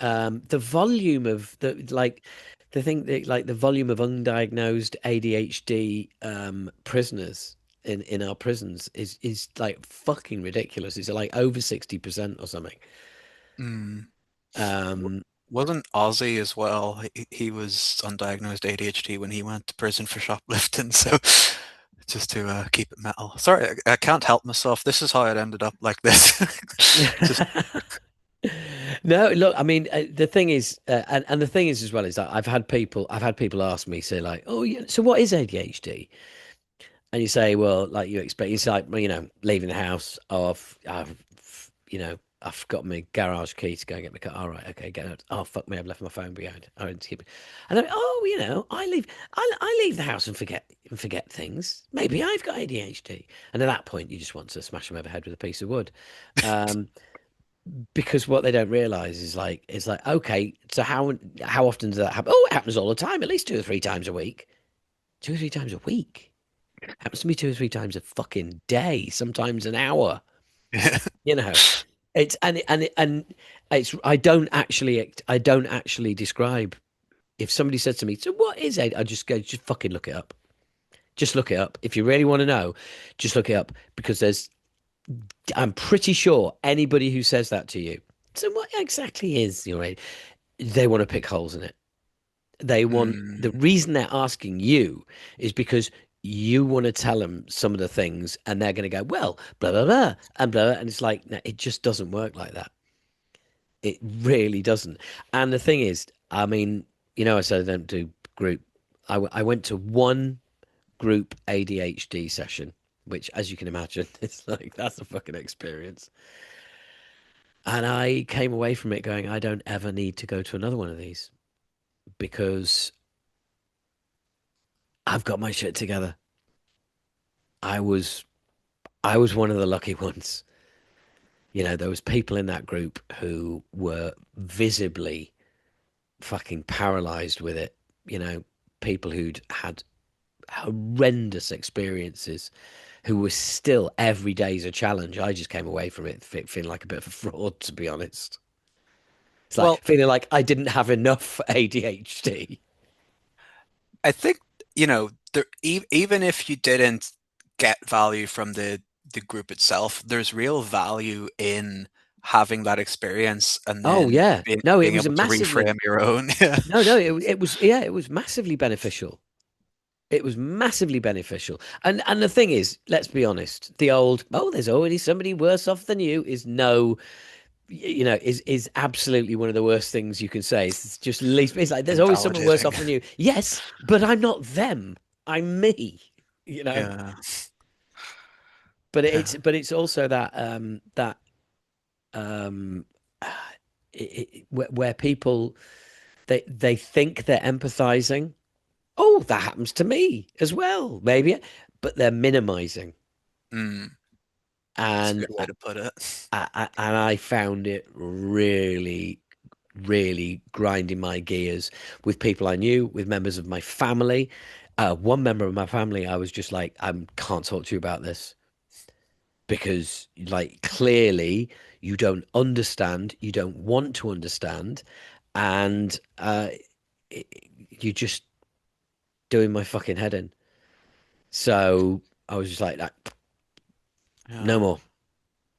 The volume of the thing that like the volume of undiagnosed ADHD prisoners in our prisons is like fucking ridiculous. It's like over 60% or something. Mm. Um, Wasn't Ozzy as well? He was undiagnosed ADHD when he went to prison for shoplifting. So just to keep it metal. Sorry, I can't help myself. This is how it ended up like this. Just No, look, I mean, the thing is, and the thing is as well is that I've had people ask me, say like, oh, yeah, so what is ADHD? And you say, well, like you expect, it's like, well, leaving the house off, I've got my garage key to go and get my car. All right, okay, get out. Oh, fuck me, I've left my phone behind. I didn't keep it. And I'm, oh, I leave the house and forget things. Maybe I've got ADHD. And at that point, you just want to smash them over the head with a piece of wood. Um, because what they don't realize is like, okay, so how often does that happen? Oh, it happens all the time, at least 2 or 3 times a week. 2 or 3 times a week. Happens to me 2 or 3 times a fucking day, sometimes an hour. yeah. You know, and it's I don't actually describe. If somebody said to me, "So what is it?" I just go, "Just fucking look it up. Just look it up. If you really want to know, just look it up because I'm pretty sure anybody who says that to you, so what exactly is your age? They want to pick holes in it. The Mm, reason they're asking you is because you want to tell them some of the things and they're going to go, well, blah, blah, blah, and blah. And it's like, no, it just doesn't work like that. It really doesn't. And the thing is, I mean, I said I don't do group. I went to one group ADHD session, which, as you can imagine, it's like, that's a fucking experience. And I came away from it going, I don't ever need to go to another one of these because I've got my shit together. I was I was one of the lucky ones. You know, there was people in that group who were visibly fucking paralyzed with it. You know, people who'd had horrendous experiences who were still every day's a challenge. I just came away from it feeling like a bit of a fraud, to be honest. It's like Well, feeling like I didn't have enough ADHD. I think, even if you didn't get value from the group itself, there's real value in having that experience and Oh then yeah, being no, it being was a able to massively reframe your own. Yeah. no, it was yeah, it was massively beneficial. It was massively beneficial. And the thing is, let's be honest, the old oh, there's already somebody worse off than you is no, you know, is absolutely one of the worst things you can say. It's just least it's like there's always someone worse Invalidating. off than you. Yes, but I'm not them. I'm me, you know. Yeah. Yeah. But it's also that um where people they think they're empathizing. Oh, that happens to me as well, maybe, but they're minimizing. Mm, that's a And good way to put it. I found it really, really grinding my gears with people I knew, with members of my family. One member of my family, I was just like, I can't talk to you about this because, like, clearly you don't understand, you don't want to understand, and it, you're just doing my fucking head in. So I was just like, no Yeah. more.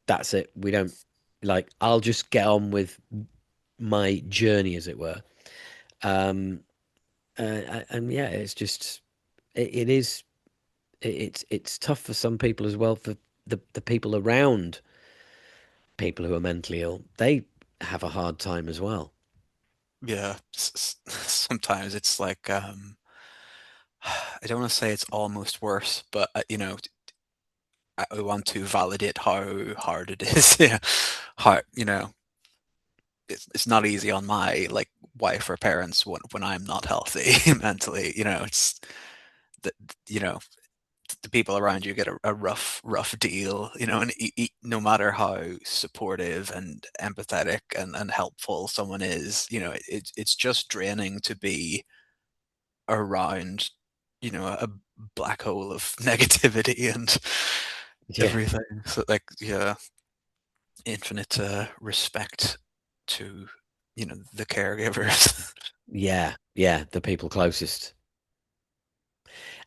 That's it. We don't like. I'll just get on with my journey, as it were. Um, and yeah, it's just it is it's tough for some people as well. For the people around people who are mentally ill, they have a hard time as well. Yeah. Sometimes it's like I don't want to say it's almost worse, but I want to validate how hard it is. Yeah. How, it's not easy on my like wife or parents when I'm not healthy mentally. It's the you know the people around you get a rough deal. And no matter how supportive and empathetic and helpful someone is, it's just draining to be around, a black hole of negativity and Yeah, everything. So like, yeah, infinite respect to, the caregivers. yeah, yeah. The people closest.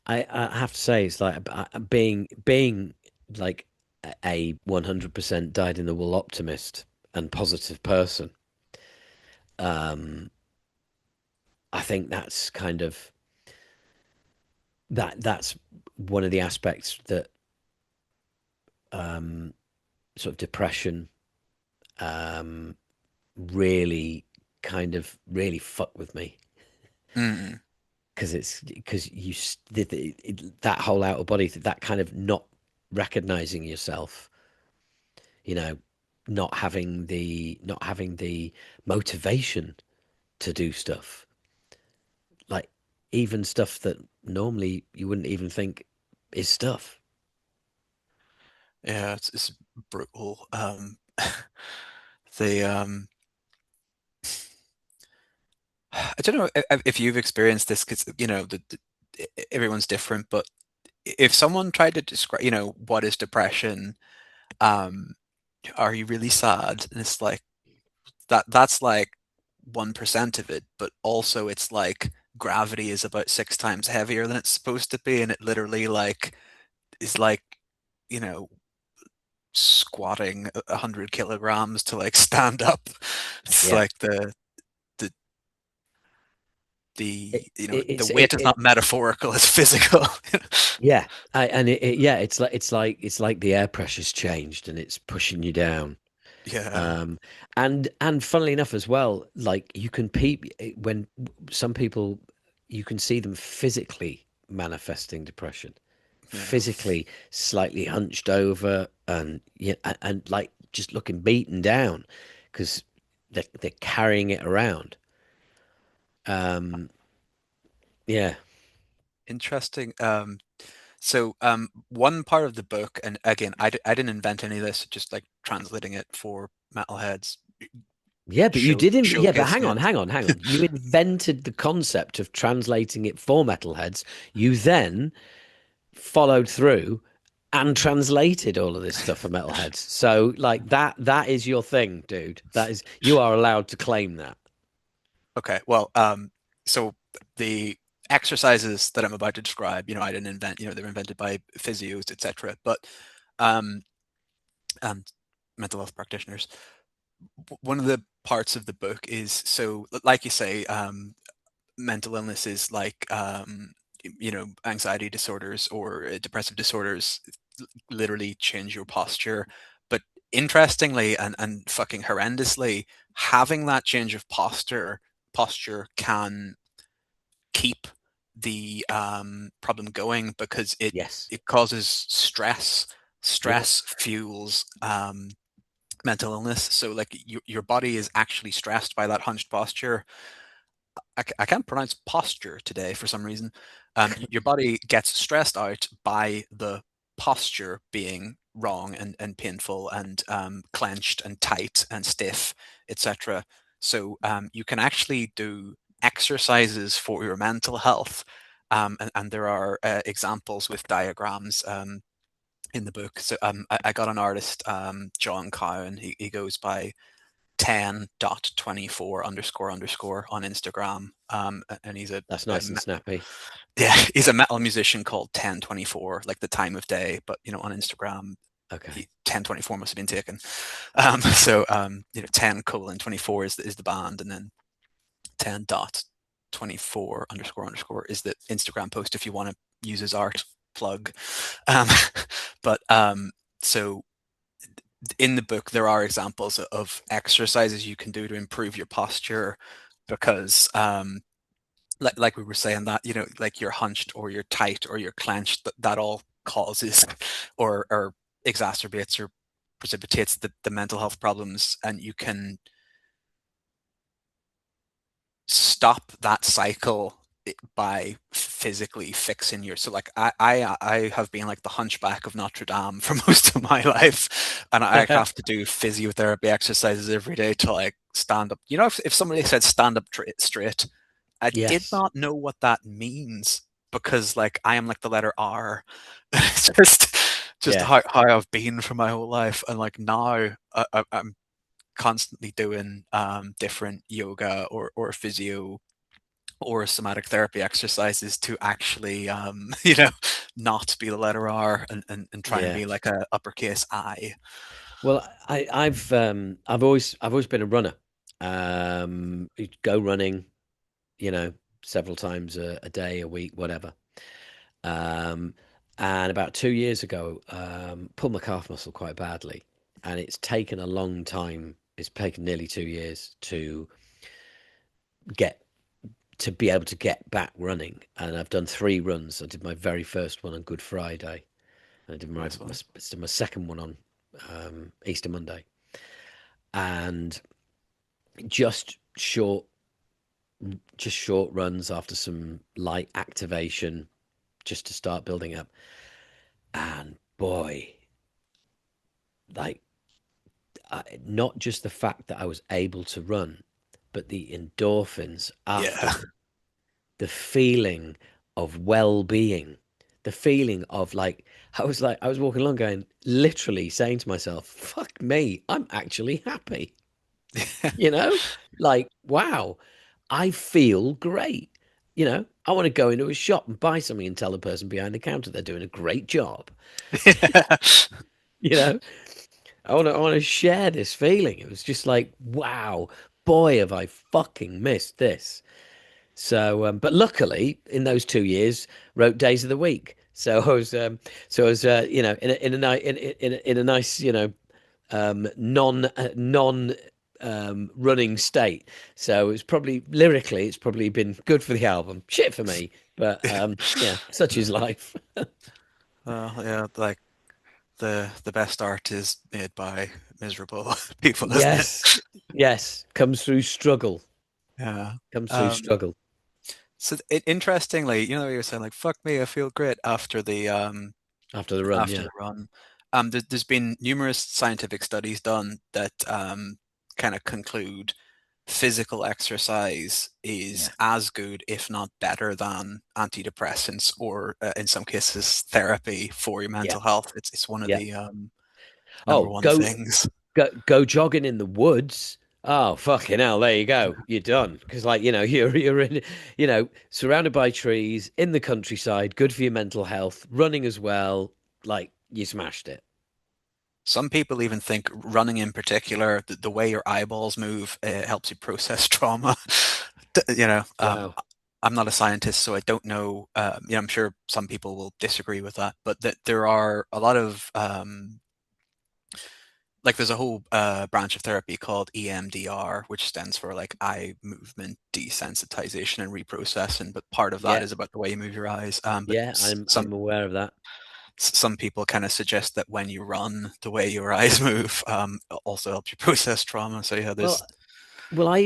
I have to say, it's like being like a 100% dyed in the wool optimist and positive person. Um, I think that's kind of that's one of the aspects that um, sort of depression um, really really fuck with me Mm, because it's because that whole outer body that kind of not recognizing yourself, you know, not having the motivation to do stuff like even stuff that normally you wouldn't even think is stuff. yeah, it's brutal. The I don't know if you've experienced this because everyone's different, but if someone tried to describe, what is depression, um, are you really sad? And it's like that's like 1% of it, but also it's like gravity is about 6 times heavier than it's supposed to be, and it literally like is like, you know, squatting 100 kilograms to like stand up. It's Yeah, like the the it, you know it, the it's weight is not metaphorical, it's physical. yeah, yeah, it's like the air pressure's changed and it's pushing you down. Yeah, Um, and funnily enough as well, like you can peep when some people you can see them physically manifesting depression, yeah, physically slightly hunched over and yeah, and like just looking beaten down because they're carrying it around. Um, yeah, interesting. So, one part of the book, and again, I didn't invent any of this, just like translating it for metalheads, Yeah, but you did. Yeah, but showcasing it. hang on. You invented the concept of translating it for metalheads. You then followed through and translated all of this stuff for metalheads. So, like that is your thing, dude. That is you are allowed to claim that. Okay, well, so the exercises that I'm about to describe, I didn't invent, they're invented by physios, etc. But um, and mental health practitioners. One of the parts of the book is so, like you say, mental illnesses like anxiety disorders or depressive disorders literally change your posture. But interestingly and fucking horrendously, having that change of posture can keep the problem going because it Yes. it causes stress. Yeah. Stress fuels mental illness. So like your body is actually stressed by that hunched posture. I can't pronounce posture today for some reason. Your body gets stressed out by the posture being wrong and painful and clenched and tight and stiff, etc. So you can actually do exercises for your mental health. And there are examples with diagrams in the book. So I got an artist, John Cowan. He goes by 10.24 underscore underscore on Instagram. And he's That's nice and snappy. yeah, he's a metal musician called 1024, like the time of day, but on Instagram, Okay. 1024 must have been taken. So 10:24 is the band, and then 10.24 underscore underscore is the Instagram post if you want to use his art plug. Um, but so in the book, there are examples of exercises you can do to improve your posture because, like we were saying, that like you're hunched or you're tight or you're clenched, that all causes or exacerbates or precipitates the mental health problems, and you can stop that cycle by physically fixing your so like I have been like the hunchback of Notre Dame for most of my life, and I have to do physiotherapy exercises every day to like stand up. If somebody said stand up straight, I did Yes. not know what that means because like I am like the letter R. It's just Yeah. how I've been for my whole life, and like now I'm constantly doing different yoga or physio or somatic therapy exercises to actually not be the letter R and try and Yeah. be like a uppercase I. Well, I've always been a runner. Go running, you know, several times a day, a week, whatever. Um, and about 2 years ago, pulled my calf muscle quite badly, and it's taken a long time. It's taken nearly 2 years get to be able to get back running. And I've done 3 runs. I did my very first one on Good Friday. I did Nice one. my second one on Easter Monday, and just short, just short runs after some light activation, just to start building up. And boy, like not just the fact that I was able to run, but the endorphins Yeah. afterward, the feeling of well-being, the feeling of like I was walking along going, literally saying to myself, fuck me, I'm actually happy. You know, like, wow, I feel great. I want to go into a shop and buy something and tell the person behind the counter they're doing a great job. You know, I want to share this feeling. It was just like, wow, boy, have I fucking missed this. So, but luckily, in those 2 years, wrote days of the week. So I was, in a nice, in a nice, non running state. So it's probably lyrically, it's probably been good for the album. Shit for me, but yeah, such is life. Yeah, like the best art is made by miserable people, isn't it? Yes, yes, comes through struggle. Yeah. Comes through Um, struggle. So interestingly, you were saying like, "Fuck me, I feel great after after the run. after Yeah, the run." There's been numerous scientific studies done that kind of conclude physical exercise is yeah, as good, if not better, than antidepressants or, in some cases, therapy for your yeah, mental health. It's one of yeah. the number Oh, one things. go jogging in the woods. Oh, fucking hell, there you go. You're done. Because like, you're in, surrounded by trees in the countryside, good for your mental health, running as well. Like you smashed it. Some people even think running in particular, the way your eyeballs move, helps you process trauma. You know, Wow. I'm not a scientist, so I don't know. I'm sure some people will disagree with that, but that there are a lot of like there's a whole branch of therapy called EMDR, which stands for like eye movement desensitization and reprocessing. But part of that Yeah. is about the way you move your eyes. But Yeah, I'm aware of that. some people kind of suggest that when you run, the way your eyes move also helps you process trauma. So yeah, Well, there's I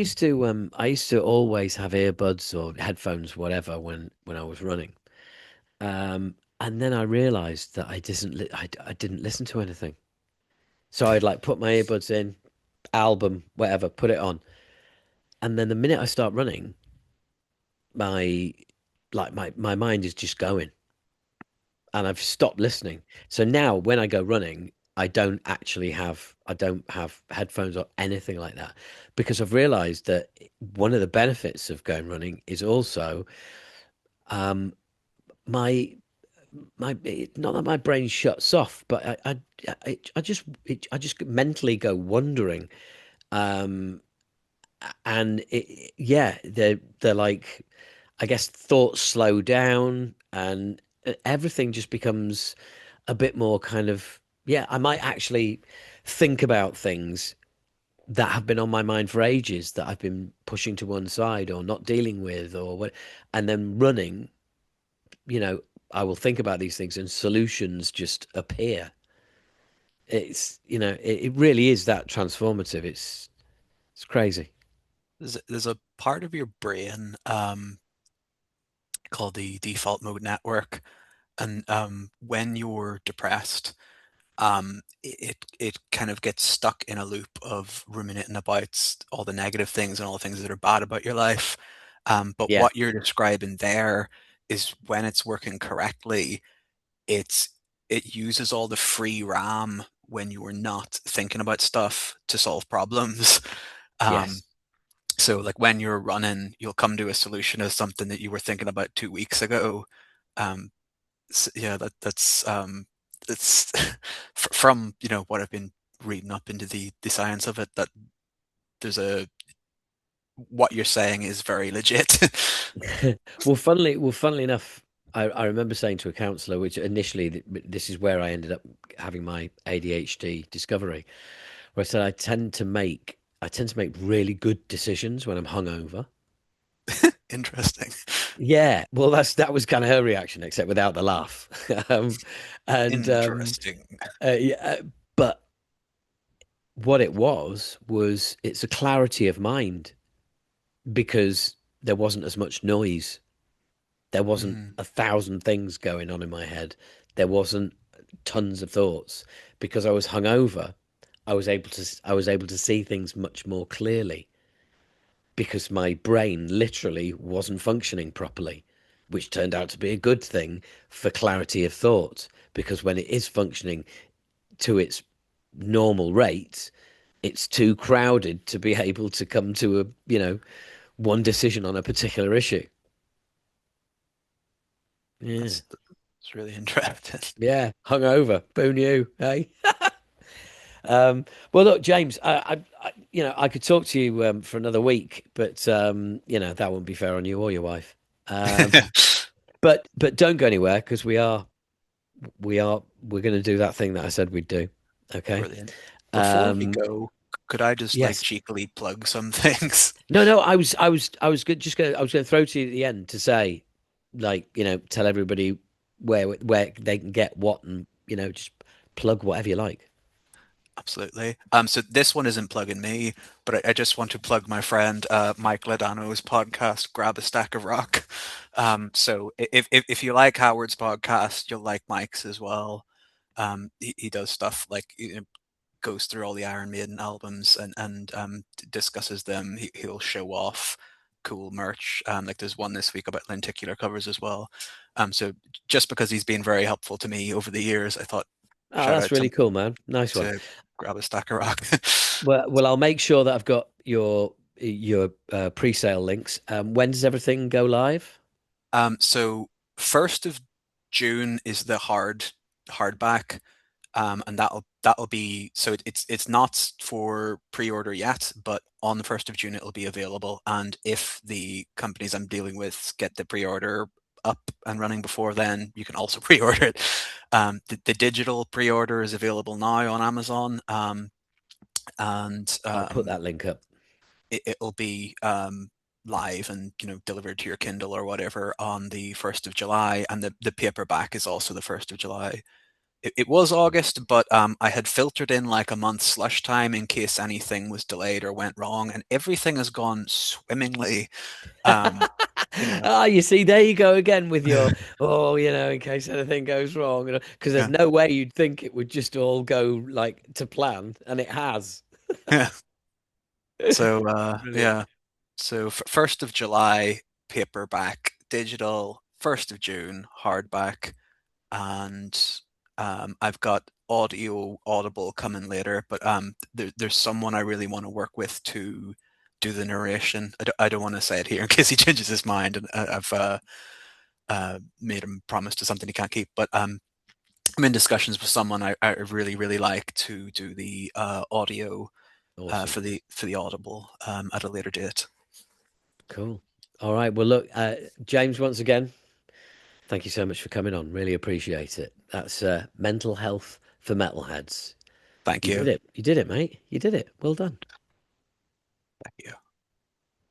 used to always have earbuds or headphones, whatever, when I was running. And then I realized that I didn't listen to anything. So I'd like put my earbuds in, album, whatever, put it on. And then the minute I start running, my my mind is just going and I've stopped listening. So now when I go running, I don't have headphones or anything like that because I've realized that one of the benefits of going running is also um my not that my brain shuts off, but I just mentally go wandering. Um and yeah, they're like I guess thoughts slow down and everything just becomes a bit more kind of, yeah, I might actually think about things that have been on my mind for ages that I've been pushing to one side or not dealing with or what, and then running, you know, I will think about these things and solutions just appear. It really is that transformative. It's crazy. there's a part of your brain called the default mode network, and when you're depressed, it kind of gets stuck in a loop of ruminating about all the negative things and all the things that are bad about your life. But Yeah. what you're describing there is when it's working correctly, it's it uses all the free RAM when you are not thinking about stuff to solve problems. Um, Yes. so like when you're running, you'll come to a solution of something that you were thinking about 2 weeks ago. Um, yeah, that's from what I've been reading up into the science of it, that there's a what you're saying is very legit. Funnily enough, I remember saying to a counselor, which initially this is where I ended up having my ADHD discovery, where I said I tend to make really good decisions when I'm hungover. Interesting. Yeah, well, that was kind of her reaction, except without the laugh. um, and Interesting. yeah, but what it was it's a clarity of mind because there wasn't as much noise. There wasn't Mm. 1,000 things going on in my head. There wasn't tons of thoughts because I was hungover. I was able to see things much more clearly because my brain literally wasn't functioning properly, which turned out to be a good thing for clarity of thought because when it is functioning to its normal rate, it's too crowded to be able to come to one decision on a particular issue. Yeah. That's really interesting. Yeah, hungover. Who knew? Hey. Well, look, James. I could talk to you for another week, but that wouldn't be fair on you or your wife. Um, but don't go anywhere because we're going to do that thing that I said we'd do. Okay. Brilliant. Before we Um, go, could I just like yes. cheekily plug some things? No. I was going to throw to you at the end to say, like, tell everybody where they can get what, and just plug whatever you like. Absolutely. So this one isn't plugging me, but I just want to plug my friend Mike Ladano's podcast, Grab a Stack of Rock. So if you like Howard's podcast, you'll like Mike's as well. He does stuff like, goes through all the Iron Maiden albums and discusses them. He'll show off cool merch. Like there's one this week about lenticular covers as well. So just because he's been very helpful to me over the years, I thought Oh, shout that's out really cool, man. Nice one. to grab a stack of rock. Well, I'll make sure that I've got your pre-sale links. When does everything go live? So 1st of June is the hardback, and that'll be so it's not for pre-order yet, but on the 1st of June it'll be available. And if the companies I'm dealing with get the pre-order up and running before then, you can also pre-order it. The digital pre-order is available now on Amazon, and I'll put that link up. it'll be live and delivered to your Kindle or whatever on the 1st of July, and the paperback is also the 1st of July. It was August, but I had filtered in like a month's slush time in case anything was delayed or went wrong, and everything has gone swimmingly. Um, you know, Ah, you see, there you go again with your, in case anything goes wrong, because there's yeah, no way you'd think it would just all go like to plan, and it has. yeah. So Brilliant. yeah, so 1st of July paperback, digital 1st of June hardback, and I've got Audible coming later, but there's someone I really want to work with to do the narration. I don't want to say it here in case he changes his mind, and I've made him promise to something he can't keep. But I'm in discussions with someone I really really like to do the audio Awesome. for the Audible at a later date. Cool. All right. Well, look, James, once again, thank you so much for coming on. Really appreciate it. That's mental health for metalheads. Thank You you. did it. You did it, mate. You did it. Well done. Thank you.